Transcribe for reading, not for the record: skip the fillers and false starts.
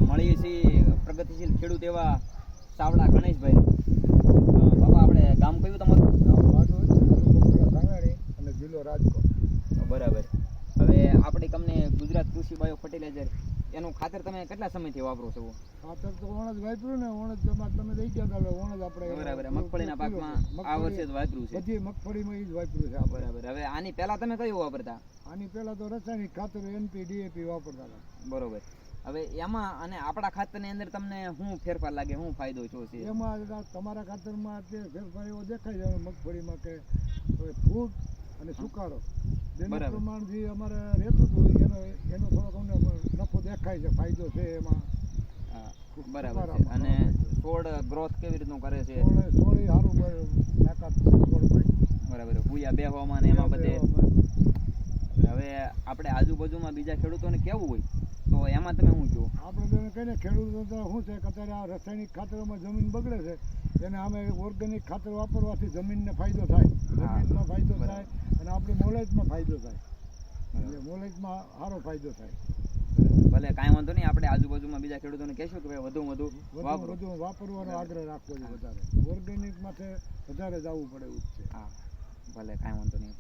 મળીએ છીએ પ્રગતિશીલ ખેડૂત એવા સાવડા ગણેશભાઈ. બાપા આપણે ગામ કયું તમારું? અને જિલ્લો રાજકોટ. બરાબર. હવે આપણી કંપની ગુજરાત કૃષિ બાયો ફર્ટિલાઇઝર એનું ખાતર તમે કેટલા સમયથી વાપરો છો? ખાતર તો ઓણ જ વાપર્યું ને, ઓણ જ તમે દઈ ગયા હતા, ઓણ જ આપણે બરાબર. મગફળીના પાકમાં આ વર્ષે જ વાપર્યું છે. બધી મગફળીમાં એ જ વાપર્યું છે. બરાબર. હવે આની પહેલા તમે કયું વાપરતા? આની પહેલા તો રાસાયણિક ખાતર NP DAP વાપરતા હતા. બરોબર. હવે એમાં અને આપણા ખાતરની અંદર તમને શું ફેરફાર લાગે, શું ફાયદો શું છે? એમાં તમારા ખાતરમાં અત્યારે ફેરફાર એવો દેખાય છે મગફળીમાં કે ફૂટ અને સુકારો જેનું પ્રમાણ જે અમારે રહેતું હતું એનો થોડોક અમને નફો દેખાય છે, ફાયદો છે એમાં. બરાબર છે. અને છોડ ગ્રોથ કેવી રીતનું કરે છે? છોડ સારું તાકાત છોડ. બરાબર. ભૂયા બેહવામાં ને એમાં બધે. હવે આપણે આજુબાજુમાં બીજા ખેડૂતોને કેવું હોય તો એમાં તમે શું કહો? આપણે તો કહીને ખેડૂતો તો શું છે કે અત્યારે આ રાસાયણિક ખાતરોમાં જમીન બગડે છે, એને અમે ઓર્ગેનિક ખાતર વાપરવાથી જમીનને ફાયદો થાય, જમીનમાં ફાયદો થાય અને આપણી મોલેજમાં ફાયદો થાય, મોલેજમાં સારો ફાયદો થાય. ભલે કાંઈ વાંધો નહીં, આપણે આજુબાજુમાં બીજા ખેડૂતોને કહેશું કે ભાઈ વધુ વાપરવાનો આગ્રહ રાખવો છે. વધારે ઓર્ગેનિક માટે વધારે જવું પડે એવું જ છે. હા ભલે કાંઈ વાંધો નહીં.